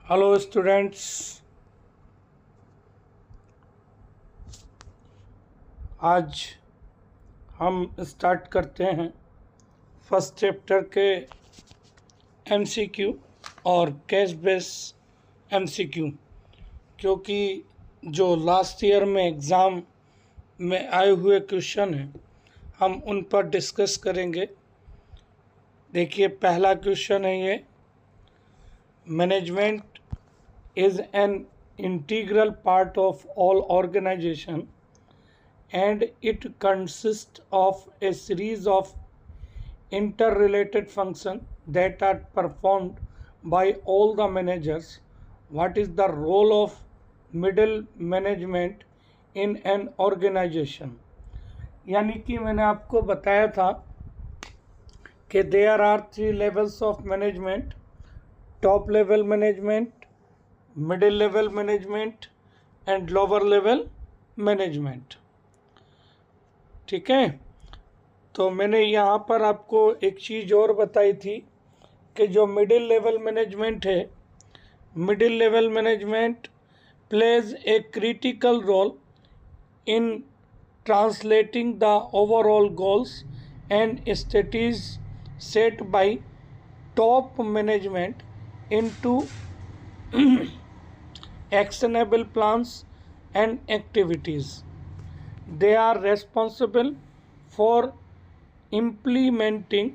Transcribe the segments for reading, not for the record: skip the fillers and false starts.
Hello students, आज हम start करते हैं फर्स्ट चैप्टर के एमसीक्यू और कैश बेस एमसीक्यू, क्योंकि जो लास्ट ईयर में एग्ज़ाम में आए हुए क्वेश्चन हैं हम उन पर डिस्कस करेंगे। देखिए, पहला क्वेश्चन है ये, management is an integral part of all organization and it consists of a series of interrelated functions that are performed by all the managers. What is the role of middle management in an organization? यानी कि मैंने आपको बताया था कि there are 3 levels of management: top level management, middle level management and lower level management. ठीक है, तो मैंने यहाँ पर आपको एक चीज़ और बताई थी कि जो मिडिल लेवल मैनेजमेंट है, middle level management plays a critical role in translating the overall goals and strategies set by top management into actionable plans and activities. They are responsible for implementing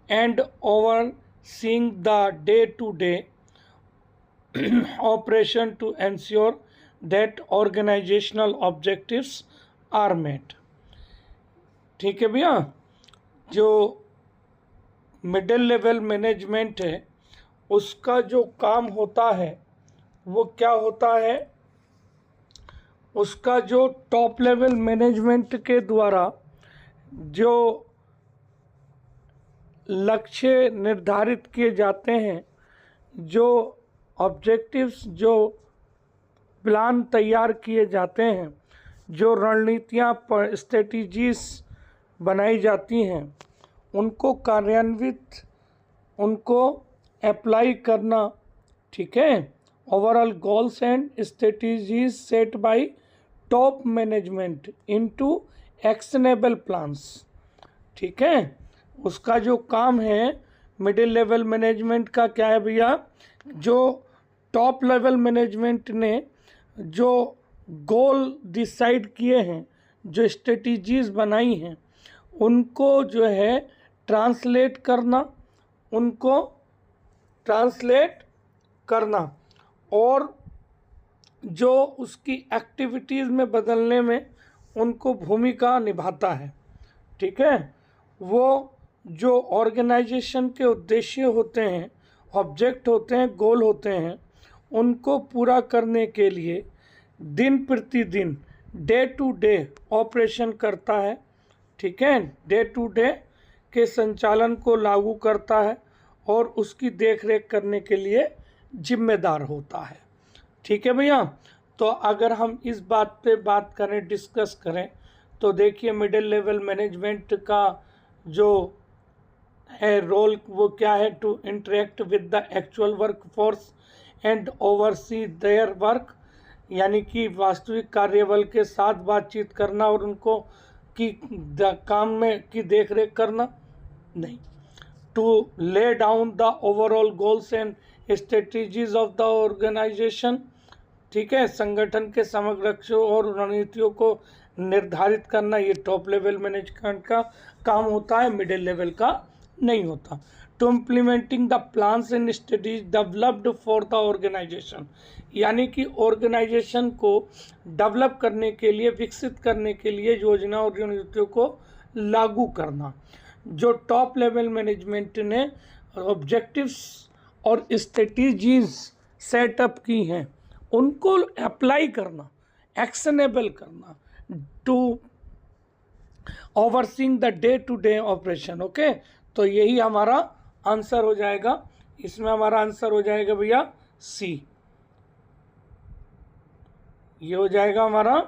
and overseeing the day-to-day operation to ensure that organizational objectives are met. ठीक है भैया, जो middle level management है उसका जो काम होता है वो क्या होता है, उसका जो टॉप लेवल मैनेजमेंट के द्वारा जो लक्ष्य निर्धारित किए जाते हैं, जो ऑब्जेक्टिव्स, जो प्लान तैयार किए जाते हैं, जो रणनीतियाँ पर स्ट्रेटजीज बनाई जाती हैं, उनको कार्यान्वित, उनको अप्लाई करना। ठीक है, overall goals and strategies set by top management into actionable plans. ठीक है, उसका जो काम है मिडिल लेवल मैनेजमेंट का क्या है भैया, जो टॉप लेवल मैनेजमेंट ने जो गोल डिसाइड किए हैं, जो स्ट्रेटजीज बनाई हैं, उनको जो है ट्रांसलेट करना, उनको ट्रांसलेट करना और जो उसकी एक्टिविटीज़ में बदलने में उनको भूमिका निभाता है। ठीक है, वो जो ऑर्गेनाइजेशन के उद्देश्य होते हैं, ऑब्जेक्ट होते हैं, गोल होते हैं, उनको पूरा करने के लिए दिन प्रतिदिन डे टू डे ऑपरेशन करता है। ठीक है, डे टू डे के संचालन को लागू करता है और उसकी देखरेख करने के लिए जिम्मेदार होता है। ठीक है भैया, तो अगर हम इस बात पे बात करें, डिस्कस करें, तो देखिए मिडिल लेवल मैनेजमेंट का जो है रोल वो क्या है, to interact with the actual work force and oversee their work, यानी कि वास्तविक कार्यबल के साथ बातचीत करना और उनको की काम में की देखरेख करना नहीं। To lay down the overall goals and strategies of the organization. ठीक है, संगठन के समग्र लक्ष्यों और रणनीतियों को निर्धारित करना ये टॉप लेवल मैनेजमेंट का काम होता है, मिडिल लेवल का नहीं होता। To implementing the plans and strategies developed for the organization, यानी कि ऑर्गेनाइजेशन को डेवलप करने के लिए, विकसित करने के लिए योजना और रणनीतियों को लागू करना। जो टॉप लेवल मैनेजमेंट ने ऑब्जेक्टिव्स और स्ट्रेटजीज सेटअप की हैं उनको अप्लाई करना, एक्शनेबल करना, to overseeing the day to day operation. Okay, तो यही हमारा आंसर हो जाएगा, इसमें हमारा आंसर हो जाएगा भैया सी, ये हो जाएगा हमारा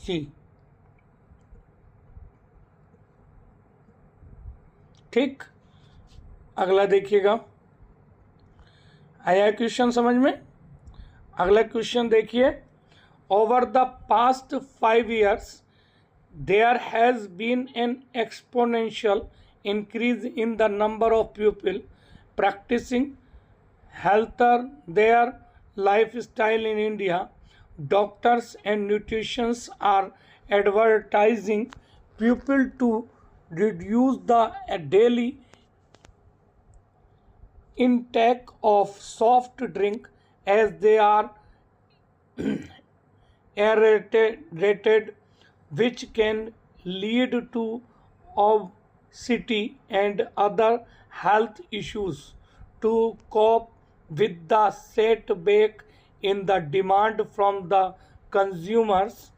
सी। ठीक, अगला देखिएगा, आया क्वेश्चन समझ में? अगला क्वेश्चन देखिए, over the past 5 years there has been an exponential increase in the number of people practicing healthier their lifestyle in India. Doctors and nutritionists are advertising people to reduce the daily intake of soft drink as they are aerated, which can lead to obesity and other health issues. To cope with the setback in the demand from the consumers,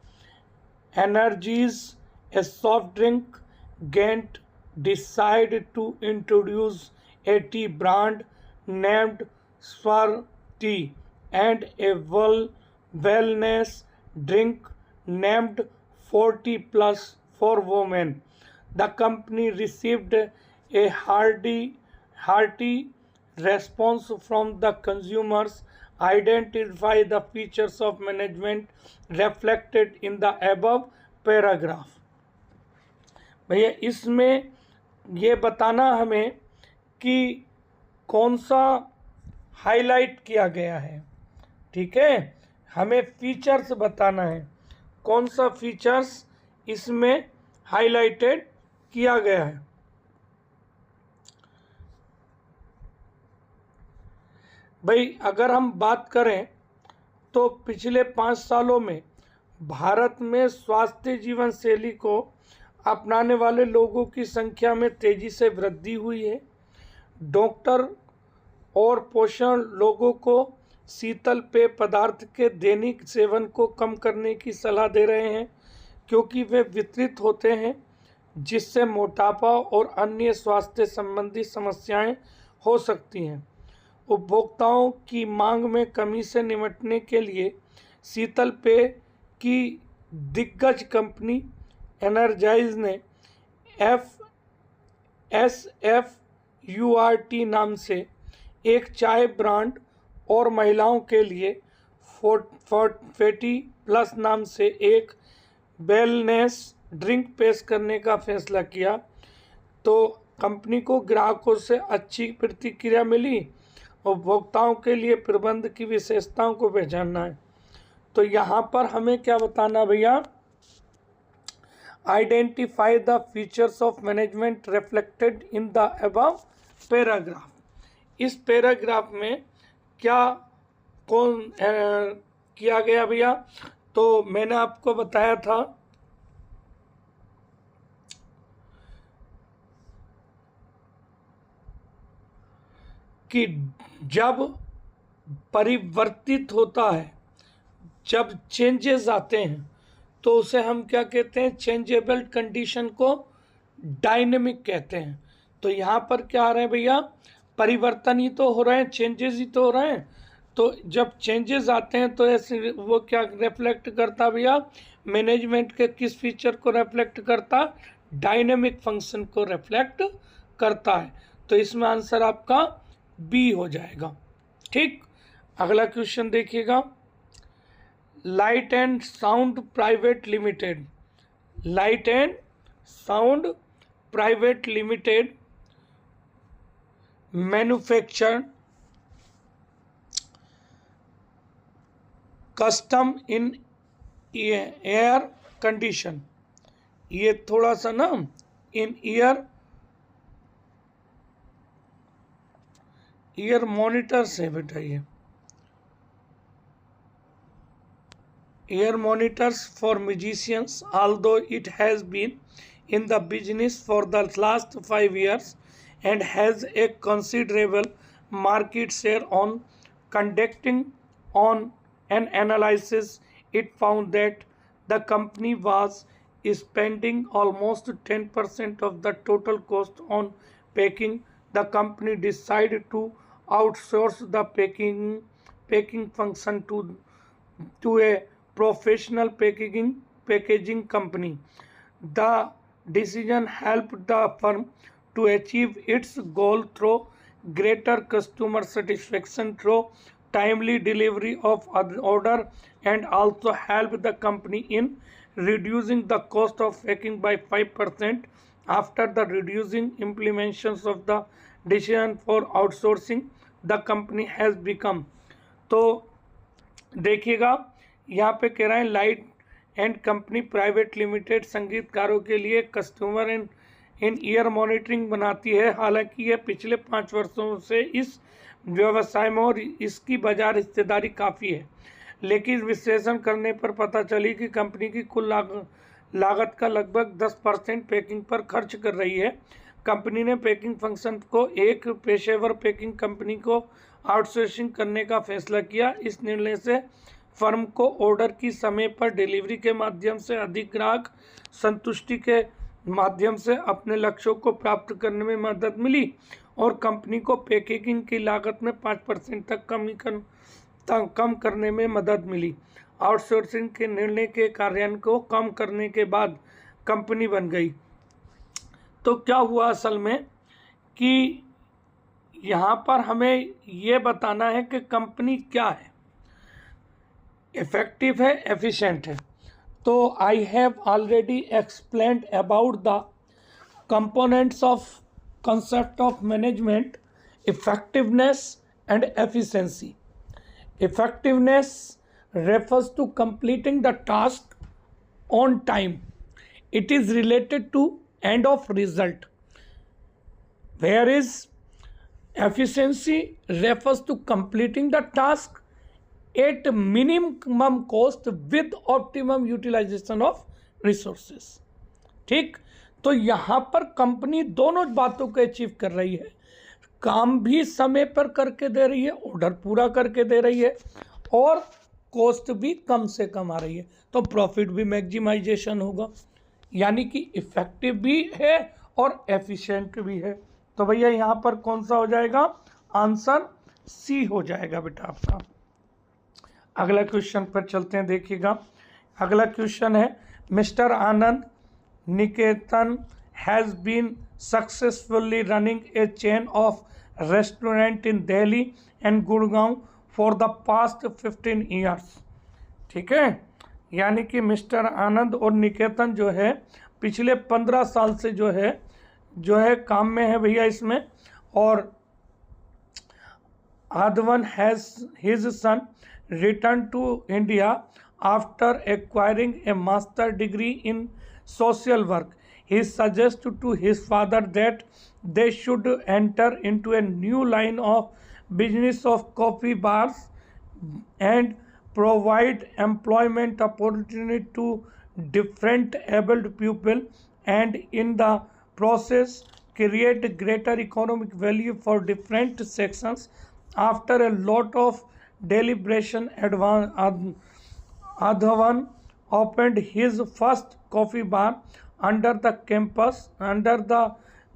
energies, a soft drink giant decided to introduce a tea brand named Swar Tea and a wellness drink named 40 Plus for women. The company received a hearty response from the consumers. Identify the features of management reflected in the above paragraph. भैया इसमें ये बताना हमें कि कौन सा highlight किया गया है, ठीक है, हमें फीचर्स बताना है, कौन सा फीचर्स इसमें हाईलाइटेड किया गया है। भाई अगर हम बात करें तो पिछले 5 सालों में भारत में स्वास्थ्य जीवन शैली को अपनाने वाले लोगों की संख्या में तेजी से वृद्धि हुई है। डॉक्टर और पोषण लोगों को शीतल पेय पदार्थ के दैनिक सेवन को कम करने की सलाह दे रहे हैं क्योंकि वे वितरित होते हैं, जिससे मोटापा और अन्य स्वास्थ्य संबंधी समस्याएं हो सकती हैं। उपभोक्ताओं की मांग में कमी से निपटने के लिए शीतल पेय की दिग्गज कंपनी एनर्जाइज ने SFURT नाम से एक चाय ब्रांड और महिलाओं के लिए 40 प्लस नाम से एक वेलनेस ड्रिंक पेश करने का फैसला किया। तो कंपनी को ग्राहकों से अच्छी प्रतिक्रिया मिली। उपभोक्ताओं के लिए प्रबंध की विशेषताओं को पहचानना है। तो यहाँ पर हमें क्या बताना भैया, identify the features of management reflected in the above paragraph. इस पैराग्राफ में क्या किया गया भैया, तो मैंने आपको बताया था कि जब परिवर्तित होता है, जब चेंजेस आते हैं तो उसे हम क्या कहते हैं, चेंजेबल कंडीशन को डायनेमिक कहते हैं। तो यहाँ पर क्या आ रहे हैं भैया, परिवर्तन ही तो हो रहे हैं, चेंजेस ही तो हो रहे हैं। तो जब चेंजेस आते हैं तो ऐसे वो क्या रिफ्लेक्ट करता भैया, मैनेजमेंट के किस फीचर को रिफ्लेक्ट करता, डायनेमिक फंक्शन को रिफ्लेक्ट करता है। तो इसमें आंसर आपका बी हो जाएगा। ठीक, अगला क्वेश्चन देखिएगा, light and sound private limited, light and sound private limited manufacture custom in air condition, ये थोड़ा सा ना इन ईयर मॉनिटर्स है बेटा, ये ear monitors for musicians. Although it has been in the business for the last 5 years and has a considerable market share, on conducting on an analysis, it found that the company was spending almost 10% of the total cost on packing. The company decided to outsource the packing function to a professional packaging company. The decision helped the firm to achieve its goal through greater customer satisfaction through timely delivery of order, and also help the company in reducing the cost of packing by 5% after the reducing implementations of the decision for outsourcing the company has become। तो देखिएगा यहाँ पे कह रहे हैं light and company private limited संगीतकारों के लिए कस्टमर इन ईयर मॉनिटरिंग बनाती है। हालांकि यह पिछले 5 वर्षों से इस व्यवसाय में और इसकी बाजार हिस्सेदारी काफ़ी है, लेकिन विश्लेषण करने पर पता चली कि कंपनी की कुल लागत का लगभग 10% पैकिंग पर खर्च कर रही है। कंपनी ने पैकिंग फंक्शन को एक पेशेवर पैकिंग कंपनी को आउटसोर्सिंग करने का फैसला किया। इस निर्णय से फर्म को ऑर्डर की समय पर डिलीवरी के माध्यम से अधिक ग्राहक संतुष्टि के माध्यम से अपने लक्ष्यों को प्राप्त करने में मदद मिली और कंपनी को पैकेजिंग की लागत में 5% तक कम करने में मदद मिली। आउटसोर्सिंग के निर्णय के कार्यान्वयन को कम करने के बाद कंपनी बन गई। तो क्या हुआ असल में कि यहाँ पर हमें ये बताना है कि कंपनी क्या है, इफेक्टिव है, एफिशिएंट है। तो I have already explained about the components of concept of management, effectiveness and efficiency. Effectiveness refers to completing the task on time. It is related to end of result, whereas efficiency refers to completing the task at minimum cost with optimum utilization of resources. ठीक, तो यहाँ पर company दोनों बातों को achieve कर रही है, काम भी समय पर करके दे रही है, ऑर्डर पूरा करके दे रही है और कॉस्ट भी कम से कम आ रही है, तो प्रॉफिट भी मैक्सिमाइजेशन होगा। यानी कि इफेक्टिव भी है और एफिशिएंट भी है। तो भैया यहाँ पर कौन सा हो जाएगा? आंसर सी हो जाएगा बेटा आपका। अगला क्वेश्चन पर चलते हैं, देखिएगा। अगला क्वेश्चन है, mister Anand Niketan has been successfully running a chain of restaurant in Delhi and Gurgaon for the past 15 years। ठीक है, यानी कि मिस्टर आनंद और निकेतन जो है पिछले 15 साल से जो है काम में है भैया इसमें। और Aadhavan has his son return to India after acquiring a master degree in social work. He suggested to his father that they should enter into a new line of business of coffee bars and provide employment opportunity to different abled people, and in the process create greater economic value for different sections. After a lot of deliberation, Adhavan opened his first coffee bar under the campus under the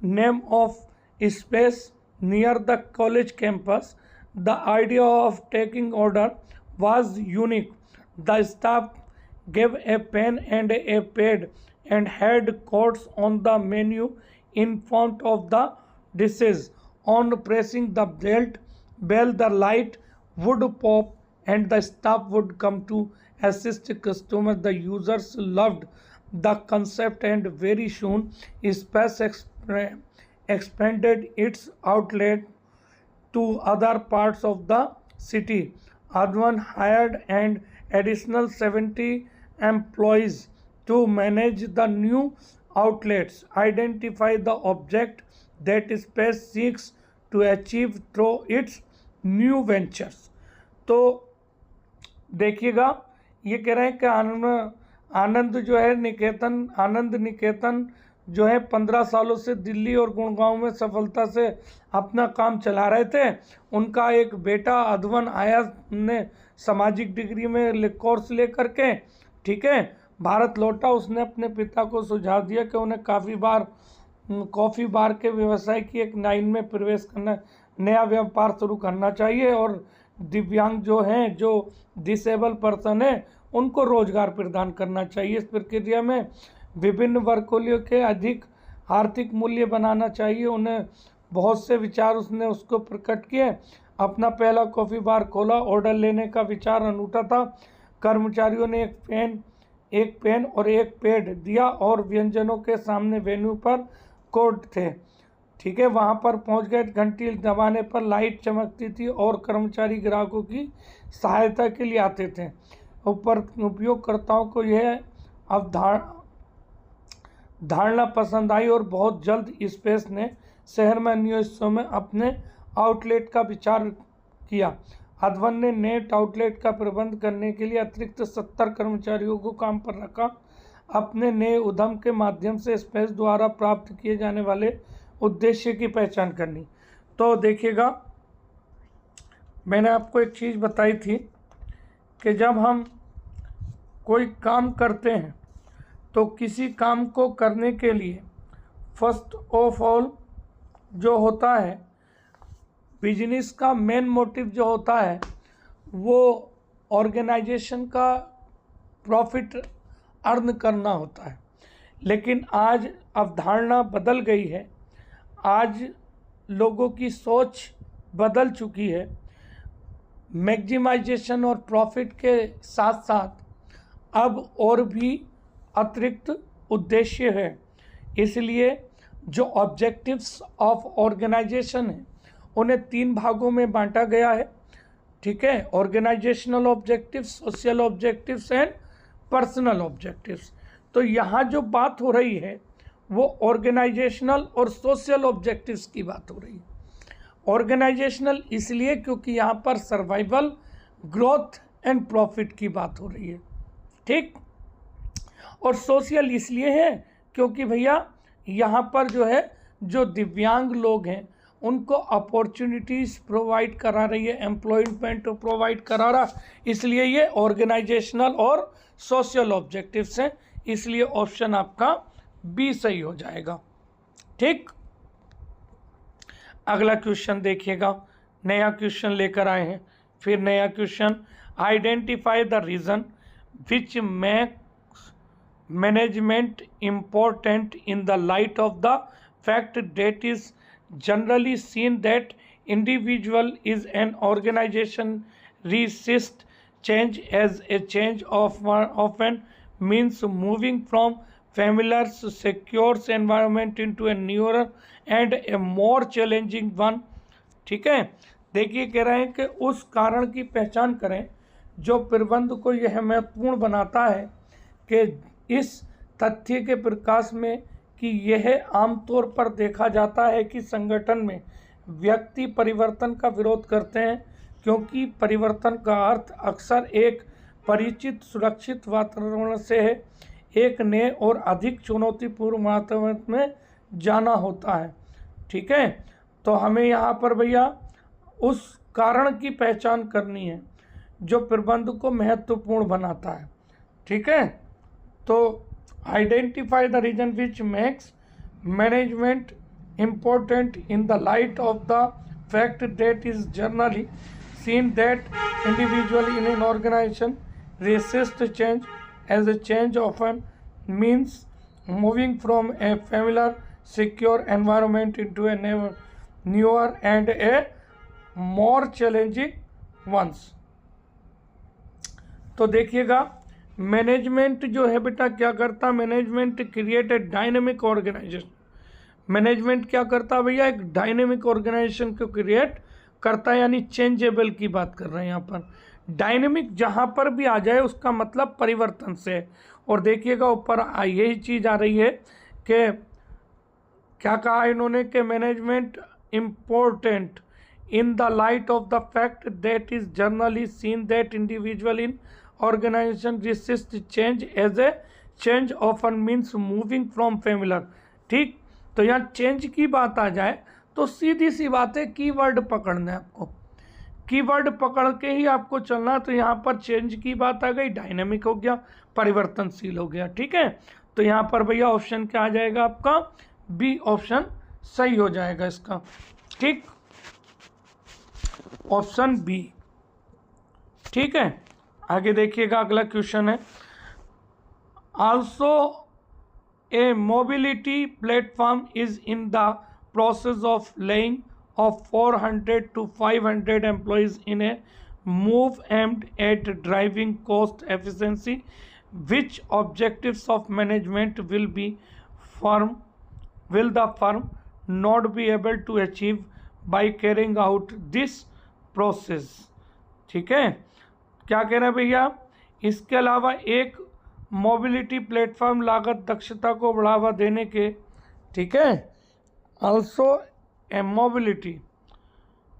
name of Space near the college campus. The idea of taking order was unique. The staff gave a pen and a pad and had codes on the menu in front of the dishes. On pressing the bell, the light would pop and the staff would come to assist customers. The users loved the concept and very soon Space expanded its outlet to other parts of the city. Advan hired an additional 70 employees to manage the new outlets, identify the object that Space seeks to achieve through its new ventures। तो देखिएगा, ये कह रहे हैं कि आनंद जो है आनंद निकेतन जो है 15 सालों से दिल्ली और गुड़गांव में सफलता से अपना काम चला रहे थे। उनका एक बेटा अधवन आया ने सामाजिक डिग्री में कोर्स लेकर के, ठीक है, भारत लौटा। उसने अपने पिता को सुझाव दिया कि उन्हें कॉफ़ी बार के व्यवसाय की एक लाइन में प्रवेश करना, नया व्यापार शुरू करना चाहिए और दिव्यांग जो हैं, जो डिसेबल पर्सन है, उनको रोजगार प्रदान करना चाहिए। इस प्रक्रिया में विभिन्न वर्गों के अधिक आर्थिक मूल्य बनाना चाहिए, उन्हें बहुत से विचार उसने उसको प्रकट किए। अपना पहला कॉफ़ी बार खोला, ऑर्डर लेने का विचार अनूठा था। कर्मचारियों ने एक पेन और एक पैड दिया और व्यंजनों के सामने वेन्यू पर कोड थे। ठीक है, वहाँ पर पहुँच गए। घंटी दबाने पर लाइट चमकती थी और कर्मचारी ग्राहकों की सहायता के लिए आते थे। उपयोगकर्ताओं को यह धारणा पसंद आई और बहुत जल्द स्पेस ने शहर में अन्य हिस्सों में अपने आउटलेट का विचार किया। अध्वन ने नेट आउटलेट का प्रबंध करने के लिए अतिरिक्त 70 कर्मचारियों को काम पर रखा। अपने नए उद्यम के माध्यम से स्पेस द्वारा प्राप्त किए जाने वाले उद्देश्य की पहचान करनी। तो देखिएगा, मैंने आपको एक चीज़ बताई थी कि जब हम कोई काम करते हैं तो किसी काम को करने के लिए फर्स्ट ऑफ ऑल जो होता है, बिजनेस का मेन मोटिव जो होता है वो ऑर्गेनाइजेशन का प्रॉफिट अर्न करना होता है। लेकिन आज अवधारणा बदल गई है, आज लोगों की सोच बदल चुकी है। मैक्सिमाइजेशन और प्रॉफिट के साथ साथ अब और भी अतिरिक्त उद्देश्य है। इसलिए जो ऑब्जेक्टिव्स ऑफ ऑर्गेनाइजेशन है उन्हें 3 भागों में बांटा गया है। ठीक है, organizational objectives, social objectives and personal objectives. तो यहाँ जो बात हो रही है वो ऑर्गेनाइजेशनल और सोशल ऑब्जेक्टिव्स की बात हो रही है। ऑर्गेनाइजेशनल इसलिए क्योंकि यहाँ पर सर्वाइवल, ग्रोथ एंड प्रॉफिट की बात हो रही है। ठीक, और सोशल इसलिए है क्योंकि भैया यहाँ पर जो है जो दिव्यांग लोग हैं उनको अपॉर्चुनिटीज़ प्रोवाइड करा रही है, एम्प्लॉयमेंट प्रोवाइड करा रहा, इसलिए ये ऑर्गेनाइजेशनल और सोशल ऑब्जेक्टिव्स हैं। इसलिए ऑप्शन आपका बी सही हो जाएगा। ठीक, अगला क्वेश्चन देखिएगा, नया क्वेश्चन लेकर आए हैं। फिर नया question, identify the reason which makes management important in the light of the fact that is generally seen that individual is an organization resist change as a change of often means moving from familiar secure environment into a newer and a more challenging one। ठीक है, देखिए कह रहे हैं कि उस कारण की पहचान करें जो प्रबंध को यह महत्वपूर्ण बनाता है कि इस तथ्य के प्रकाश में कि यह आमतौर पर देखा जाता है कि संगठन में व्यक्ति परिवर्तन का विरोध करते हैं, क्योंकि परिवर्तन का अर्थ अक्सर एक परिचित सुरक्षित वातावरण से है एक नए और अधिक चुनौतीपूर्ण वातावरण में जाना होता है। ठीक है, तो हमें यहाँ पर भैया उस कारण की पहचान करनी है जो प्रबंध को महत्वपूर्ण बनाता है। ठीक है, तो identify the reason which makes management important in the light of the fact that is generally seen that individually in an organization resist change as a change often means moving from a familiar secure environment into a newer and a more challenging ones। तो देखिएगा, management जो है बेटा क्या करता, management create a dynamic organization. Management क्या करता है भैया, एक डायनेमिक ऑर्गेनाइजेशन को क्रिएट करता है, यानी चेंजेबल की बात कर रहे हैं यहाँ पर। डायनेमिक जहाँ पर भी आ जाए उसका मतलब परिवर्तन से है। और देखिएगा ऊपर यही चीज़ आ रही है कि क्या कहा इन्होंने कि management important in the light of the fact that is generally seen that individual in organization resist change as a change often means moving from familiar। ठीक, तो यहाँ चेंज की बात आ जाए तो सीधी सी बात है, कीवर्ड पकड़ना है आपको, कीवर्ड पकड़ के ही आपको चलना। तो यहाँ पर चेंज की बात आ गई, डायनेमिक हो गया, परिवर्तनशील हो गया। ठीक है, तो यहाँ पर भैया ऑप्शन क्या आ जाएगा आपका, बी ऑप्शन सही हो जाएगा इसका। ठीक, ऑप्शन बी। ठीक है, आगे देखिएगा, अगला क्वेश्चन है, also a mobility platform is in the process of laying of 400 to 500 employees in a move aimed at driving cost efficiency. Which objectives of management will the firm not be able to achieve by carrying out this process? ठीक है, क्या कह रहे हैं भैया? इसके अलावा एक मोबिलिटी प्लेटफॉर्म लागत दक्षता को बढ़ावा देने के, ठीक है, also a mobility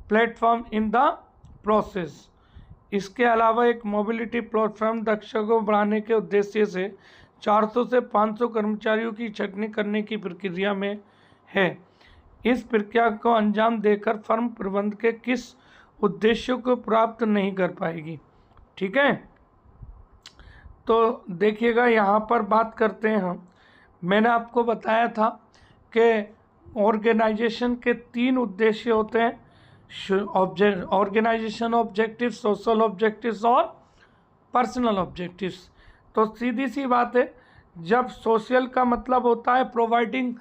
platform in the process. इसके अलावा एक मोबिलिटी प्लेटफॉर्म दक्षता को बढ़ाने के उद्देश्य से 400 से 500 कर्मचारियों की छंटनी करने की प्रक्रिया में है। इस प्रक्रिया को अंजाम देकर फर्म प्रबंधन के किस उद्देश्यों को प्राप्त नहीं कर पाएगी? ठीक है, तो देखिएगा यहाँ पर बात करते हैं हम। मैंने आपको बताया था कि ऑर्गेनाइजेशन के 3 उद्देश्य होते हैं, ऑर्गेनाइजेशन ऑब्जेक्टिव्स, सोशल ऑब्जेक्टिव्स और पर्सनल ऑब्जेक्टिव्स। तो सीधी सी बात है, जब सोशल का मतलब होता है providing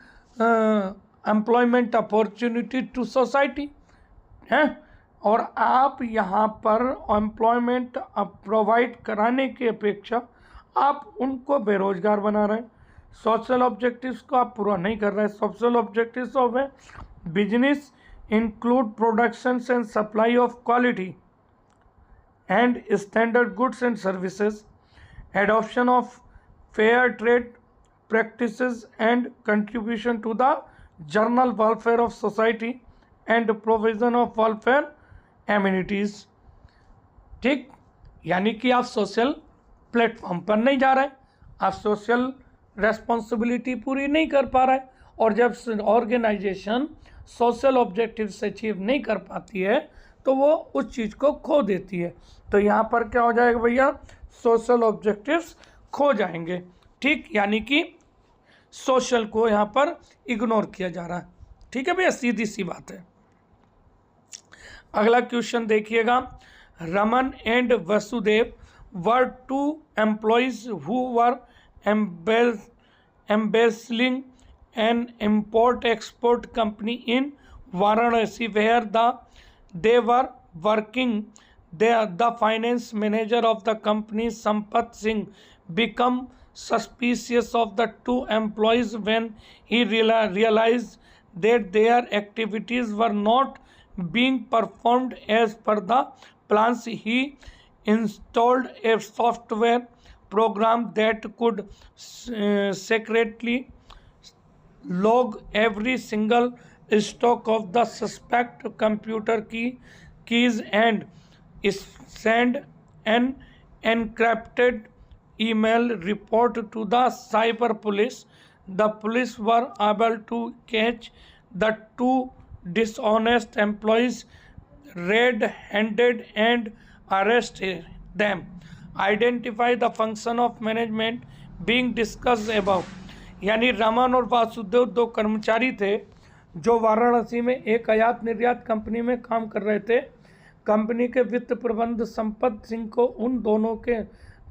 employment opportunity to society है, और आप यहाँ पर एम्प्लॉयमेंट प्रोवाइड कराने की अपेक्षा आप उनको बेरोजगार बना रहे हैं। सोशल ऑब्जेक्टिव्स को आप पूरा नहीं कर रहे हैं। Social objectives of A business include productions and supply of quality and standard goods and services, adoption of fair trade practices and contribution to the general welfare of society and provision of welfare amenities। ठीक, यानी कि आप social platform पर नहीं जा रहे, आप social responsibility पूरी नहीं कर पा रहे, और जब ऑर्गेनाइजेशन सोशल ऑब्जेक्टिव्स अचीव नहीं कर पाती है तो वो उस चीज़ को खो देती है। तो यहाँ पर क्या हो जाएगा भैया? सोशल ऑब्जेक्टिव्स खो जाएंगे। ठीक, यानी कि सोशल को यहाँ पर इग्नोर किया जा रहा है। ठीक है भैया, सीधी सी बात है। अगला क्वेश्चन देखिएगा। Raman and Vasudev were 2 employees who were embezzling an import-export company in Varanasi, where they were working. The finance manager of the company, Sampat Singh, became suspicious of the 2 employees when he realized that their activities were not being performed as per the plans. He installed a software program that could secretly log every single stroke of the suspect computer keys and send an encrypted email report to the cyber police. The police were able to catch the 2 dishonest employees red-handed and arrest them. Identify the function of management being discussed above। यानी रमन और वासुदेव 2 कर्मचारी थे जो वाराणसी में एक आयात निर्यात company में काम कर रहे थे। कंपनी के वित्त प्रबंध संपत सिंह को उन दोनों के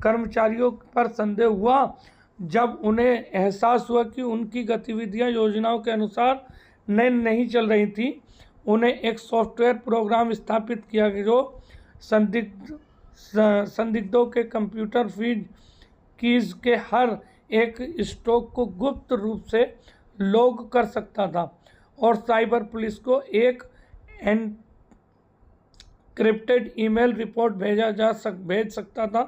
कर्मचारियों पर संदेह हुआ जब उन्हें एहसास हुआ कि उनकी गतिविधियां योजनाओं के अनुसार नहीं चल रही थी। उन्हें एक सॉफ्टवेयर प्रोग्राम स्थापित किया जो संदिग्धों के कंप्यूटर फीड कीज के हर एक स्ट्रोक को गुप्त रूप से लॉग कर सकता था और साइबर पुलिस को एक एनक्रिप्टेड ईमेल रिपोर्ट भेज सकता था।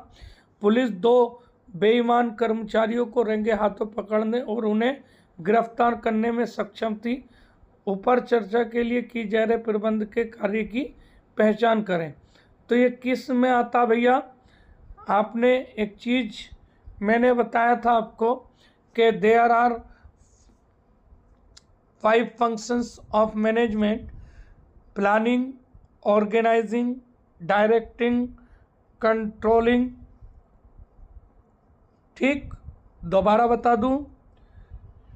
पुलिस 2 बेईमान कर्मचारियों को रंगे हाथों पकड़ने और उन्हें गिरफ्तार करने में सक्षम थी। ऊपर चर्चा के लिए की जा रहे प्रबंध के कार्य की पहचान करें। तो ये किस में आता भैया? आपने एक चीज़ मैंने बताया था आपको कि there are 5 functions of management: planning, organizing, directing, controlling. ठीक, दोबारा बता दूं,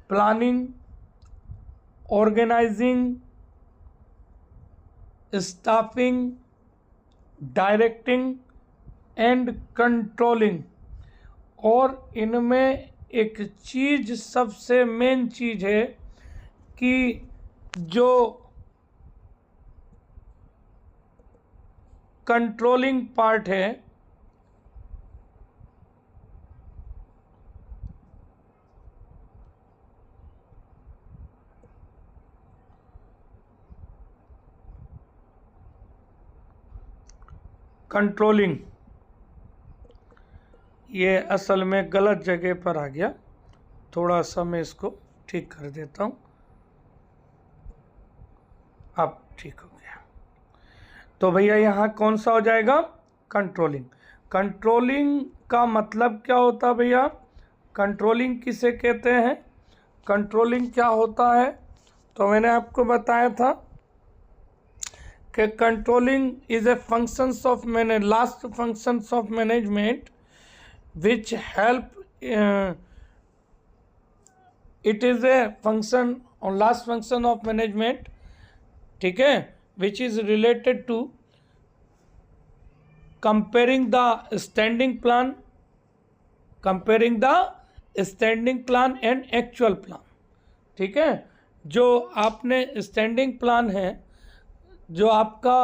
planning, organizing, staffing, directing and controlling. और इनमें एक चीज़ सबसे मेन चीज़ है कि जो कंट्रोलिंग पार्ट है, कंट्रोलिंग, ये असल में गलत जगह पर आ गया, थोड़ा सा मैं इसको ठीक कर देता हूँ। अब ठीक हो गया। तो भैया यहाँ कौन सा हो जाएगा? कंट्रोलिंग। कंट्रोलिंग का मतलब क्या होता है भैया? कंट्रोलिंग किसे कहते हैं? कंट्रोलिंग क्या होता है? तो मैंने आपको बताया था कि controlling is a functions of last functions of management which help it is a function or last function of management, ठीक है, which is related to comparing the standing plan and actual plan, ठीक है। जो आपने standing plan है, जो आपका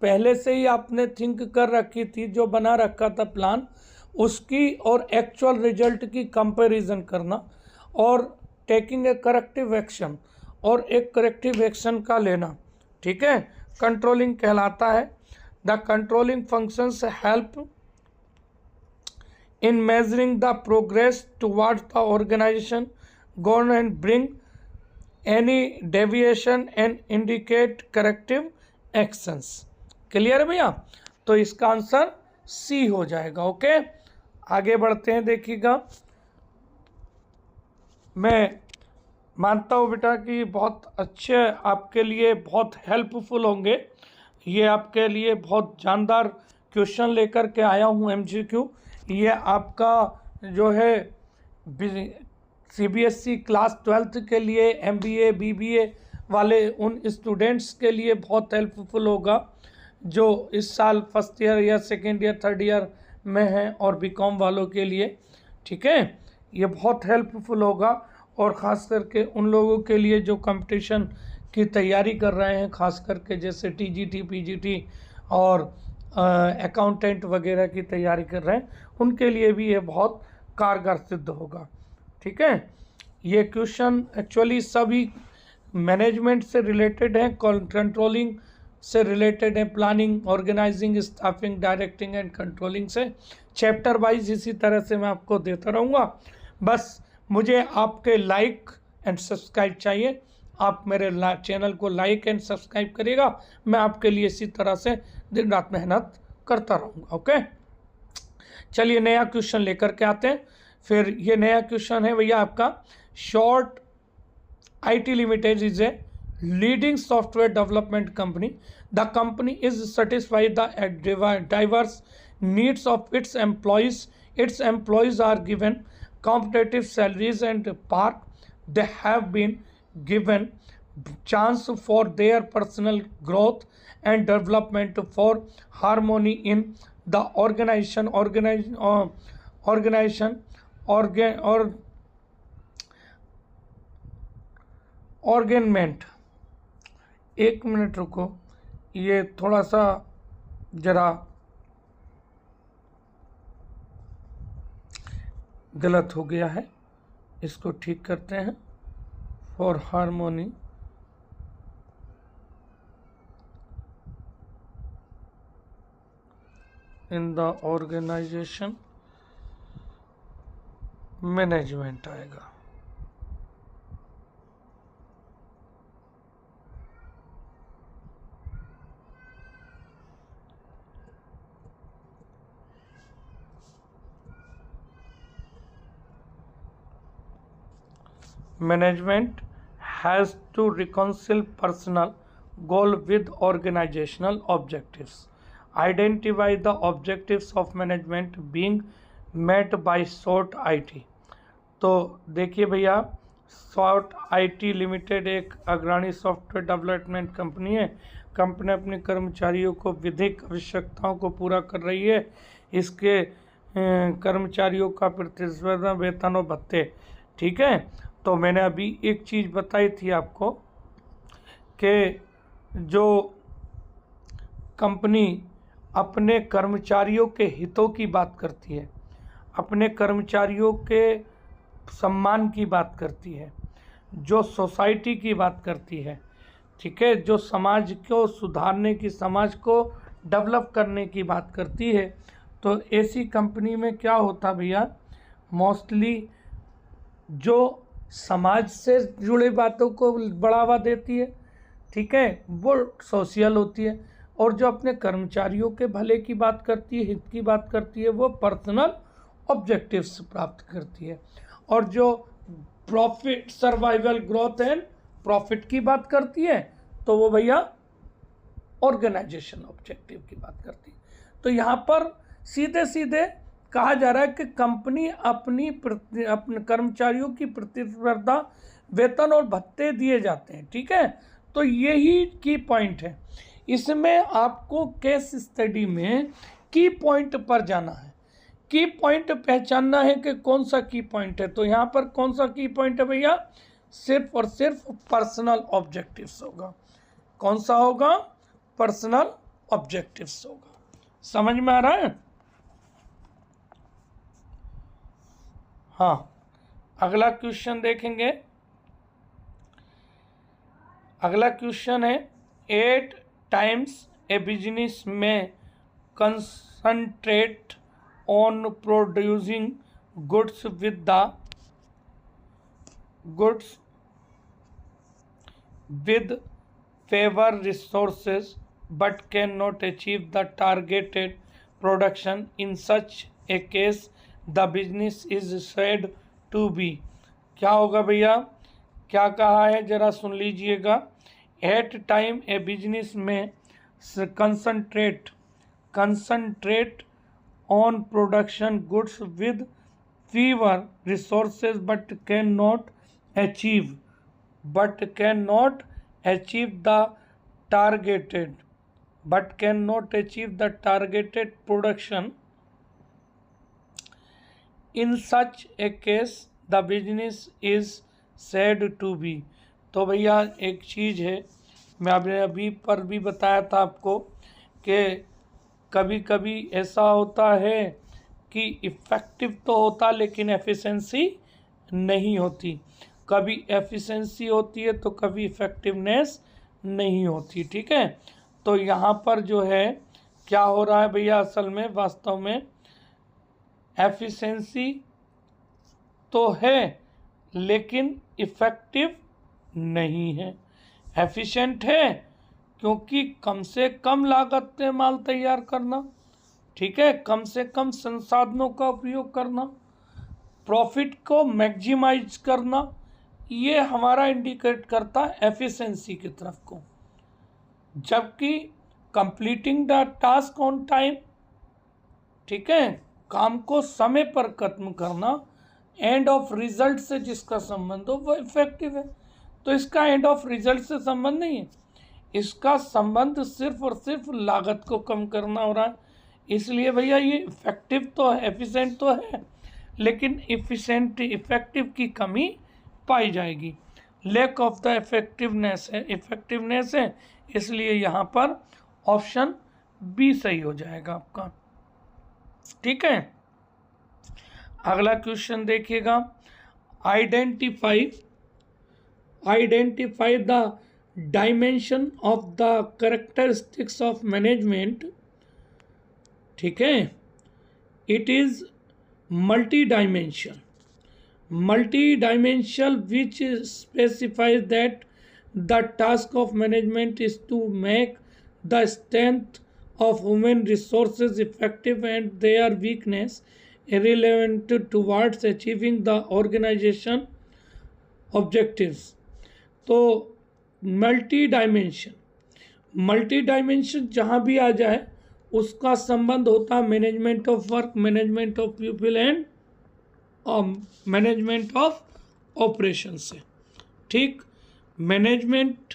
पहले से ही आपने थिंक कर रखी थी, जो बना रखा था प्लान, उसकी और एक्चुअल रिजल्ट की कंपैरिजन करना और टेकिंग ए करेक्टिव एक्शन, और एक करेक्टिव एक्शन का लेना, ठीक है, कंट्रोलिंग कहलाता है। The controlling functions help in measuring the progress towards the organization goal and bring any deviation and indicate corrective actions. Clear है भैया? तो इसका आंसर सी हो जाएगा। ओके, आगे बढ़ते हैं। देखिएगा, मैं मानता हूँ बेटा कि बहुत अच्छे आपके लिए बहुत हेल्पफुल होंगे। ये आपके लिए बहुत जानदार क्वेश्चन लेकर के आया हूँ MCQ। ये आपका जो है CBSE क्लास 12th के लिए, MBA BBA वाले उन स्टूडेंट्स के लिए बहुत हेल्पफुल होगा जो इस साल फर्स्ट ईयर या सेकेंड ईयर थर्ड ईयर में हैं, और BCom वालों के लिए, ठीक है, ये बहुत हेल्पफुल होगा। और ख़ास करके उन लोगों के लिए जो कंपटीशन की तैयारी कर रहे हैं, ख़ास करके जैसे TGT PGT और अकाउंटेंट वगैरह की तैयारी कर रहे हैं, उनके लिए भी ये बहुत कारगर सिद्ध होगा, ठीक है। ये क्वेश्चन एक्चुअली सभी मैनेजमेंट से रिलेटेड हैं, कंट्रोलिंग से रिलेटेड है, planning, organizing, staffing, directing and controlling से। चैप्टर वाइज इसी तरह से मैं आपको देता रहूँगा। बस मुझे आपके लाइक एंड सब्सक्राइब चाहिए। आप मेरे चैनल को लाइक एंड सब्सक्राइब करिएगा, मैं आपके लिए इसी तरह से दिन रात मेहनत करता रहूँगा। ओके, चलिए नया क्वेश्चन लेकर के आते हैं। फिर ये नया क्वेश्चन है भैया आपका, short IT limited is a leading software development company. The company is satisfied the diverse needs of its employees. Its employees are given competitive salaries and park. They have been given chance for their personal growth and development for harmony in the organization. एक minute रुको, ये थोड़ा सा जरा गलत हो गया है, इसको ठीक करते हैं। For harmony in the organization management आएगा। Management has to reconcile personal goal with organizational objectives. Identify the objectives of management being met by SORT IT. तो देखिए भैया, SORT IT लिमिटेड एक अग्रणी सॉफ्टवेयर डेवलपमेंट कंपनी है। Company अपने कर्मचारियों को विधिक आवश्यकताओं को पूरा कर रही है। इसके कर्मचारियों का प्रतिस्पर्धा, वेतन और भत्ते, ठीक है। तो मैंने अभी एक चीज़ बताई थी आपको कि जो कंपनी अपने कर्मचारियों के हितों की बात करती है, अपने कर्मचारियों के सम्मान की बात करती है, जो सोसाइटी की बात करती है, ठीक है, जो समाज को सुधारने की, समाज को डेवलप करने की बात करती है, तो ऐसी कंपनी में क्या होता भैया, मोस्टली जो समाज से जुड़े बातों को बढ़ावा देती है, ठीक है, वो सोशल होती है, और जो अपने कर्मचारियों के भले की बात करती है, हित की बात करती है, वो पर्सनल ऑब्जेक्टिव्स प्राप्त करती है। और जो profit, survival, growth and profit की बात करती है, तो वो भैया ऑर्गेनाइजेशन ऑब्जेक्टिव की बात करती है। तो यहाँ पर सीधे सीधे कहा जा रहा है कि कंपनी अपने कर्मचारियों की प्रतिस्पर्धा, वेतन और भत्ते दिए जाते हैं, ठीक है। तो यही की पॉइंट है। इसमें आपको केस स्टडी में की पॉइंट पर जाना है, की पॉइंट पहचानना है कि कौन सा की पॉइंट है। तो यहाँ पर कौन सा की पॉइंट है भैया, सिर्फ और सिर्फ पर्सनल ऑब्जेक्टिव्स होगा। कौन सा होगा, पर्सनल ऑब्जेक्टिव्स होगा। समझ में आ रहा है? हाँ, अगला क्वेश्चन देखेंगे। अगला क्वेश्चन है 8 times a business may concentrate on producing goods with favor resources but cannot achieve the targeted production. In such a case the business is said to be, क्या होगा भैया, क्या कहा है जरा सुन लीजिएगा। एट टाइम ए बिजनेस में concentrate on production goods with fewer resources but can not achieve the targeted production. In such a case the business is said to be. तो भैया एक चीज़ है, मैं अभी पर भी बताया था आपको कि कभी कभी ऐसा होता है कि इफ़ेक्टिव तो होता लेकिन एफिशिएंसी नहीं होती, कभी एफिशिएंसी होती है तो कभी इफ़ेक्टिवनेस नहीं होती, ठीक है। तो यहाँ पर जो है क्या हो रहा है भैया, असल में वास्तव में एफिशिएंसी तो है लेकिन इफ़ेक्टिव नहीं है। एफिशिएंट है क्योंकि कम से कम लागत में माल तैयार करना, ठीक है, कम से कम संसाधनों का उपयोग करना, प्रॉफिट को मैक्सिमाइज करना, ये हमारा इंडिकेट करता है एफिशिएंसी की तरफ को। जबकि completing the task on time, ठीक है, काम को समय पर खत्म करना, एंड ऑफ रिजल्ट से जिसका संबंध हो वो इफेक्टिव है। तो इसका एंड ऑफ रिजल्ट से संबंध नहीं है, इसका संबंध सिर्फ और सिर्फ लागत को कम करना हो रहा है। इसलिए भैया ये इफेक्टिव तो है, एफिशिएंट तो है, लेकिन इफेक्टिव की कमी पाई जाएगी। लैक ऑफ द इफेक्टिवनेस है, इसलिए यहाँ पर ऑप्शन बी सही हो जाएगा आपका, ठीक है। अगला क्वेश्चन देखिएगा। Identify the dimension of the characteristics of management, ठीक है। It is multi dimensional which specifies that the task of management is to make the strength of human resources effective and their weakness irrelevant towards achieving the organization objectives. तो multi dimension जहाँ भी आ जाए उसका संबंध होता है management of work, management of people and management of operation से, ठीक। मैनेजमेंट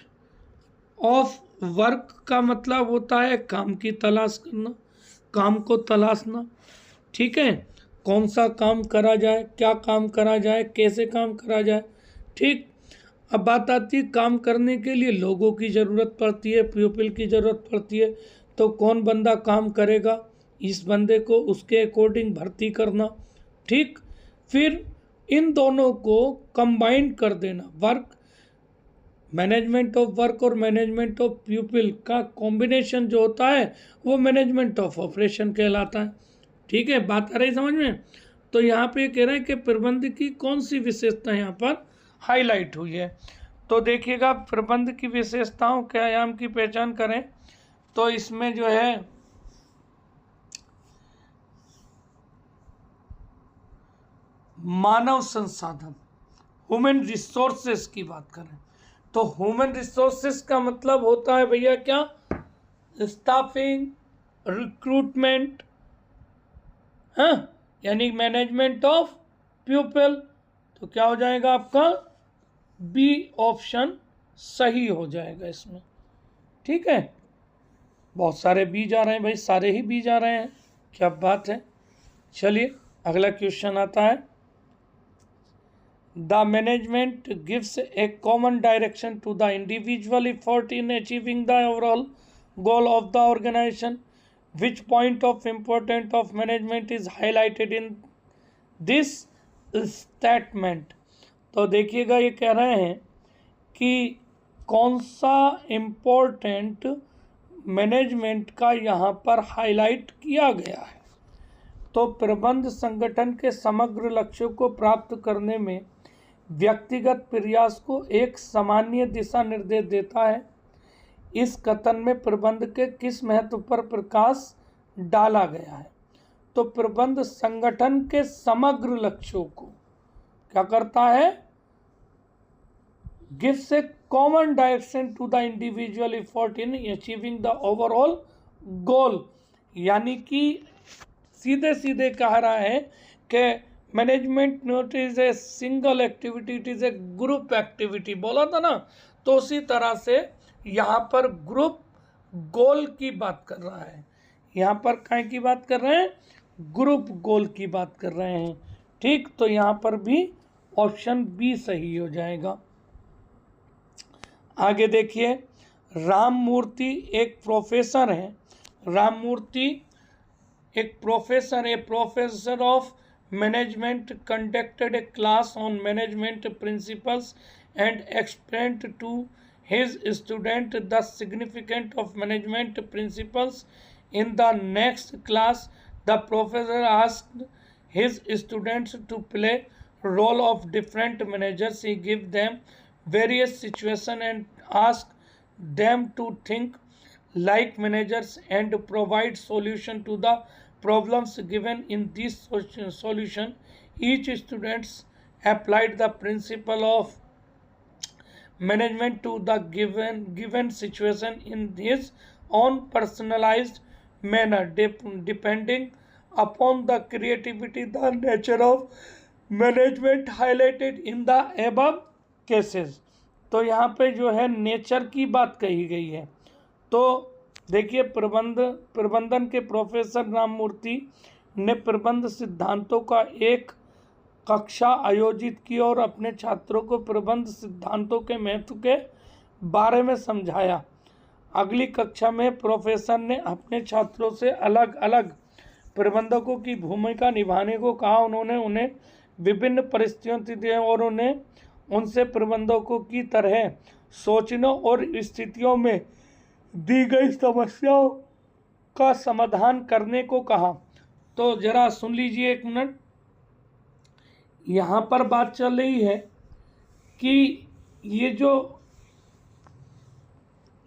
ऑफ वर्क का मतलब होता है काम की तलाश करना, काम को तलाशना, ठीक है, कौन सा काम करा जाए, क्या काम करा जाए, कैसे काम करा जाए, ठीक। अब बात आती है काम करने के लिए लोगों की ज़रूरत पड़ती है, प्यूपिल की ज़रूरत पड़ती है, तो कौन बंदा काम करेगा, इस बंदे को उसके अकॉर्डिंग भर्ती करना। ठीक, फिर इन दोनों को कंबाइन कर देना, वर्क मैनेजमेंट ऑफ वर्क और मैनेजमेंट ऑफ प्यूपिल का कॉम्बिनेशन जो होता है वो मैनेजमेंट ऑफ ऑपरेशन कहलाता है। ठीक है, बात आ रही समझ में। तो यहाँ पे कह रहे हैं कि प्रबंध की कौन सी विशेषता यहाँ पर हाईलाइट हुई है। तो देखिएगा, प्रबंध की विशेषताओं के आयाम की पहचान करें तो इसमें जो है मानव संसाधन, ह्यूमन रिसोर्सेस की बात करें तो ह्यूमन रिसोर्सेस का मतलब होता है भैया क्या, स्टाफिंग, रिक्रूटमेंट, हाँ, यानी मैनेजमेंट ऑफ पीपल। तो क्या हो जाएगा आपका, बी ऑप्शन सही हो जाएगा इसमें। ठीक है, बहुत सारे बी जा रहे हैं भाई, सारे ही बी जा रहे हैं, क्या बात है। चलिए अगला क्वेश्चन आता है, the management gives a common direction to the individual effort in achieving the overall goal of the organization. Which point of importance of management is highlighted in this statement? तो देखिएगा, ये कह रहे हैं कि कौन सा इम्पोर्टेंट मैनेजमेंट का यहाँ पर हाईलाइट किया गया है। तो प्रबंध संगठन के समग्र लक्ष्यों को प्राप्त करने में व्यक्तिगत प्रयास को एक सामान्य दिशा निर्देश देता है। इस कथन में प्रबंध के किस महत्व पर प्रकाश डाला गया है। तो प्रबंध संगठन के समग्र लक्ष्यों को क्या करता है, gives a common direction to the individual effort in achieving the overall goal, यानी कि सीधे सीधे कह रहा है कि management not is a single activity, it is a group activity, बोला था ना। तो उसी तरह से यहाँ पर ग्रुप गोल की बात कर रहा है, यहाँ पर काय की बात कर रहे हैं, ग्रुप गोल की बात कर रहे हैं। ठीक, तो यहाँ पर भी ऑप्शन बी सही हो जाएगा। आगे देखिए, राममूर्ति एक प्रोफेसर हैं, राममूर्ति एक professor, a professor of management conducted a class on management principles and explained to his student the significance of management principles. In the next class, the professor asked his students to play role of different managers. He gave them various situations and asked them to think like managers and provide solution to the problems given. In this solution, each student applied the principle of management to the given situation in his own personalized manner, depending upon the creativity, the nature of management highlighted in the above cases. तो यहाँ पे जो है nature की बात कही गई है। तो देखिए, प्रबंधन के प्रोफेसर राममूर्ति ने प्रबंध सिद्धांतों का एक कक्षा आयोजित की और अपने छात्रों को प्रबंध सिद्धांतों के महत्व के बारे में समझाया। अगली कक्षा में प्रोफेसर ने अपने छात्रों से अलग अलग प्रबंधकों की भूमिका निभाने को कहा। उन्होंने उन्हें विभिन्न परिस्थितियों दी और उन्हें उनसे प्रबंधकों की तरह सोचने और स्थितियों में दी गई समस्याओं का समाधान करने को कहा। तो जरा सुन लीजिए एक मिनट, यहाँ पर बात चल रही है कि ये जो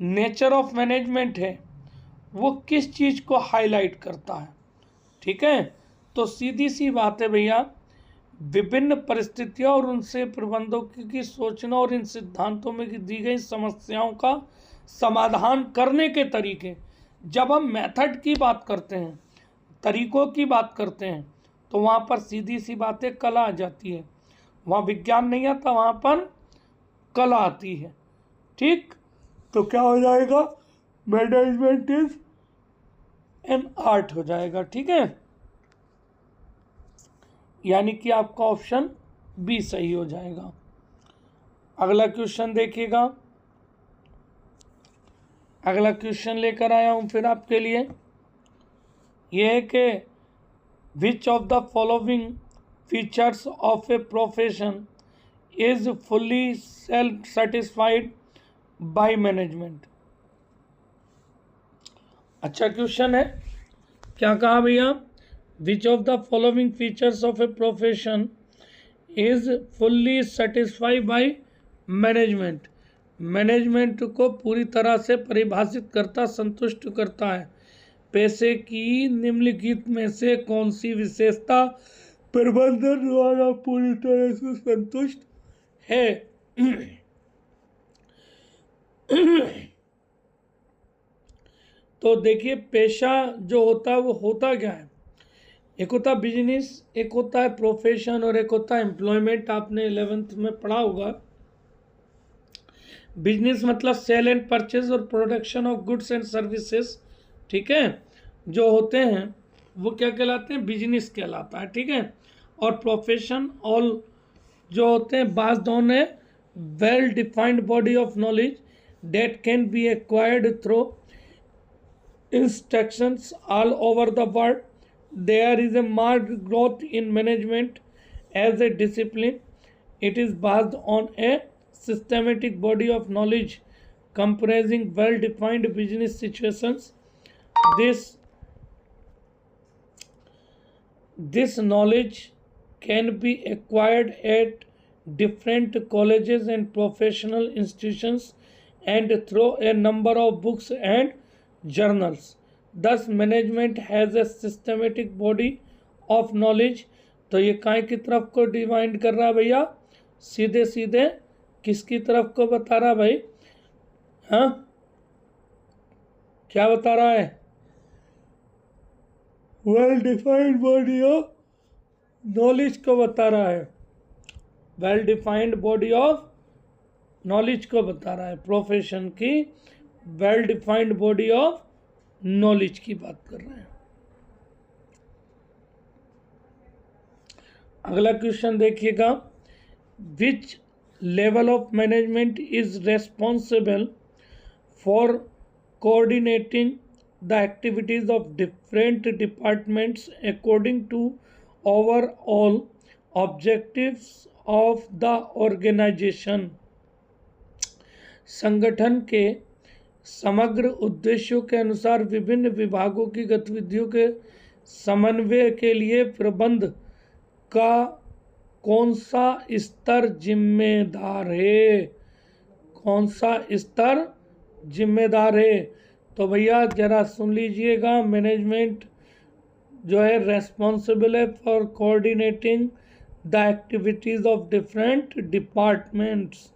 नेचर ऑफ मैनेजमेंट है वो किस चीज़ को हाईलाइट करता है। ठीक है, तो सीधी सी बात है भैया, विभिन्न परिस्थितियों और उनसे प्रबंधकों की सोचना और इन सिद्धांतों में दी गई समस्याओं का समाधान करने के तरीके। जब हम मेथड की बात करते हैं, तरीकों की बात करते हैं, तो वहाँ पर सीधी सी बातें कला आ जाती है। वहाँ विज्ञान नहीं आता, वहाँ पर कला आती है। ठीक, तो क्या हो जाएगा, मैनेजमेंट इज एन आर्ट हो जाएगा। ठीक है, यानी कि आपका ऑप्शन बी सही हो जाएगा। अगला क्वेश्चन देखिएगा, अगला क्वेश्चन लेकर आया हूं फिर आपके लिए। यह है कि which of the following features of a profession is fully self satisfied by management. अच्छा क्वेश्चन है, क्या कहा भैया, which of the following features of a profession is fully satisfied by management. Management को पूरी तरह से परिभाषित करता, संतुष्ट करता है। पैसे की निम्नलिखित में से कौन सी विशेषता प्रबंधन द्वारा पूरी तरह से संतुष्ट है? तो देखिए, पेशा जो होता है वो होता क्या है? एक होता है बिजनेस, एक होता है प्रोफेशन और एक होता है एम्प्लॉयमेंट। आपने 11th में पढ़ा होगा। बिजनेस मतलब सेल एंड परचेज और production of goods and services, ठीक है, जो होते हैं वो क्या कहलाते हैं? बिजनेस कहलाता है, ठीक है। और प्रोफेशन ऑल जो होते हैं based on A well defined body of knowledge that can be acquired through instructions all over the world. There is a marked growth in management as a discipline. It is based on a systematic body of knowledge comprising well-defined business situations. This knowledge can be acquired at different colleges and professional institutions and through a number of books and journals. Thus management has a systematic body of knowledge. तो ये काय की तरफ को divined कर रहा है भैया? सीधे सीधे किसकी तरफ को बता रहा है भाई? हाँ, क्या बता रहा है? Well defined body of knowledge को बता रहा है। Well defined body of knowledge को बता रहा है। प्रोफेशन की well defined body of knowledge की बात कर रहे हैं। अगला क्वेश्चन देखिएगा, which level of management is responsible for coordinating the activities of different departments according to overall objectives of the organization. संगठन के समग्र उद्देश्यों के अनुसार विभिन्न विभागों की गतिविधियों के समन्वय के लिए प्रबंध का कौन सा स्तर जिम्मेदार है? कौन सा स्तर जिम्मेदार है? तो भैया जरा सुन लीजिएगा, मैनेजमेंट जो है रेस्पॉन्सिबल है for coordinating the activities of different departments,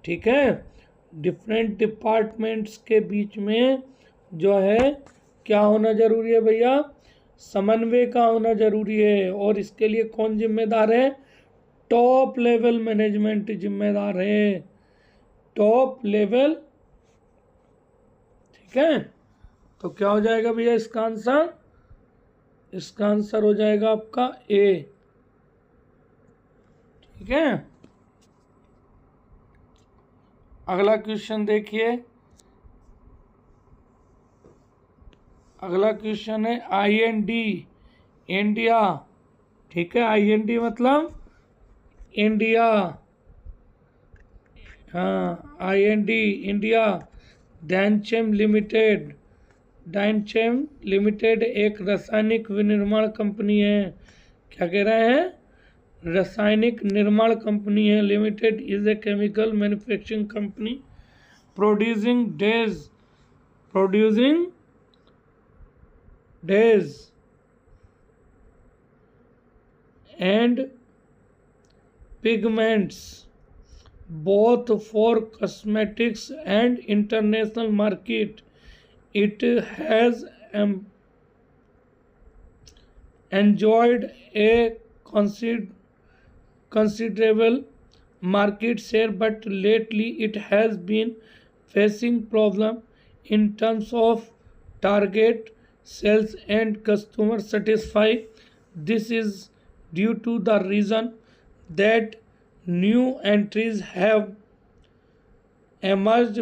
ठीक है। डिफरेंट डिपार्टमेंट्स के बीच में जो है क्या होना जरूरी है भैया? समन्वय का होना जरूरी है। और इसके लिए कौन जिम्मेदार है? टॉप लेवल मैनेजमेंट जिम्मेदार है, टॉप लेवल, ठीक है। तो क्या हो जाएगा भैया इसका आंसर? इसका आंसर हो जाएगा आपका ए, ठीक है। अगला क्वेश्चन देखिए, अगला क्वेश्चन है IND, इंडिया, ठीक है। IND मतलब इंडिया, हाँ, IND इंडिया। डैनचेम लिमिटेड, डैनचेम लिमिटेड एक रासायनिक विनिर्माण कंपनी है। क्या कह रहे हैं? रासायनिक निर्माण कंपनी है। Limited is a chemical manufacturing company producing days and pigments both for cosmetics and international market. It has enjoyed a considerable market share, but lately it has been facing problem in terms of target sales and customer satisfaction. This is due to the reason that new entries have emerged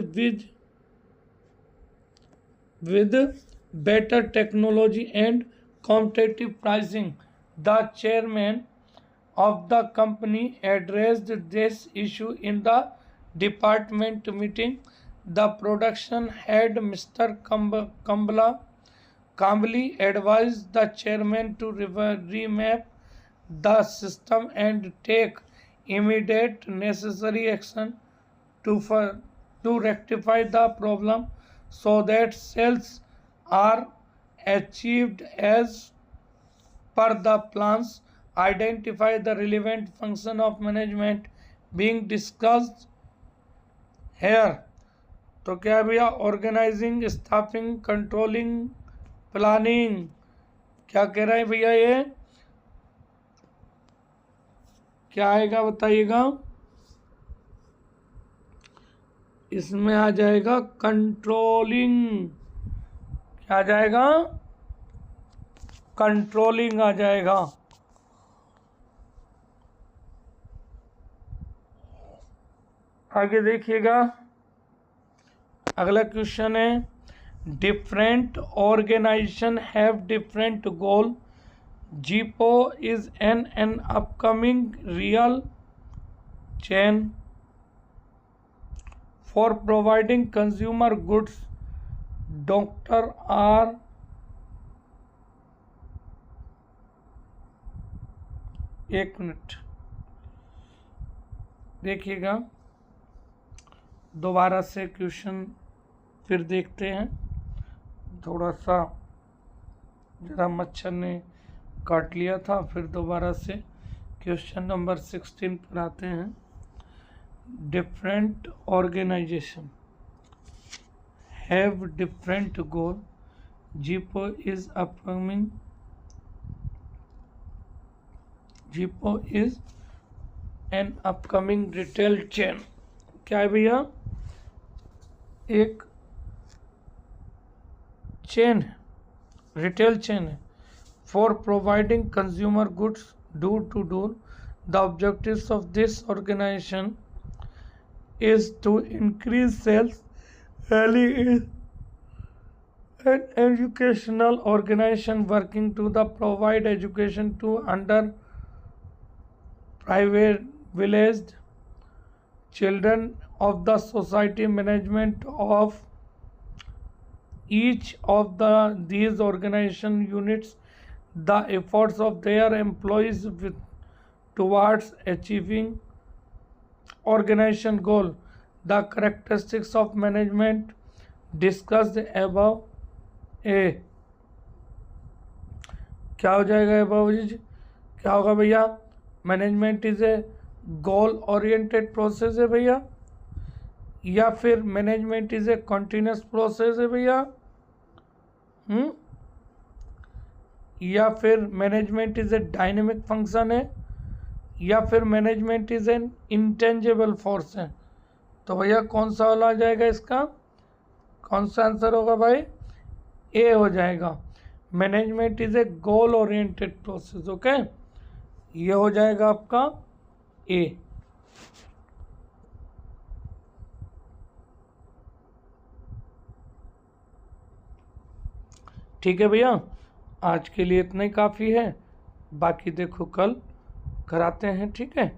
with better technology and competitive pricing. The chairman of the company addressed this issue in the department meeting. The production head, Mr. Kambli, advised the chairman to remap the system and take immediate necessary action to rectify the problem so that sales are achieved as per the plans. Identify the relevant function of management being discussed here. तो क्या है भैया? Organizing, staffing, controlling, planning. क्या कह रहा है भैया? ये क्या आएगा बताइएगा? इसमें आ जाएगा कंट्रोलिंग। क्या आ जाएगा? कंट्रोलिंग आ जाएगा। आगे देखिएगा, अगला क्वेश्चन है different organisation have different goal. Zipo is an upcoming रियल chain for providing consumer goods. Doctor आर एक मिनट देखिएगा, दोबारा से क्वेश्चन फिर देखते हैं. थोड़ा सा जरा मच्छर ने काट लिया था. फिर दोबारा से क्वेश्चन नंबर 16 पर आते हैं. Different organisation have different goal. Zipo is upcoming. Zipo is an upcoming retail chain. क्या है भैया? एक चेन है, रिटेल चेन है, for providing consumer goods door to door. The objectives of this organisation is to increase sales. Rally is an educational organization working to provide education to underprivileged children of the society. Management of each of these organization units the efforts of their employees towards achieving organization goal. The characteristics of management discussed above. ए क्या हो जाएगा above जी? क्या होगा भैया? Management is a goal oriented process है भैया, या फिर management is a continuous process है भैया, या फिर management is a dynamic function है, या फिर management is an intangible force है. तो भैया कौन सा वाला आ जाएगा? इसका कौन सा आंसर होगा भाई? ए हो जाएगा. Management is a goal oriented process. Okay, ये हो जाएगा आपका ए. ठीक है भैया, आज के लिए इतना ही काफ़ी है. बाकी देखो कल कराते हैं. ठीक है.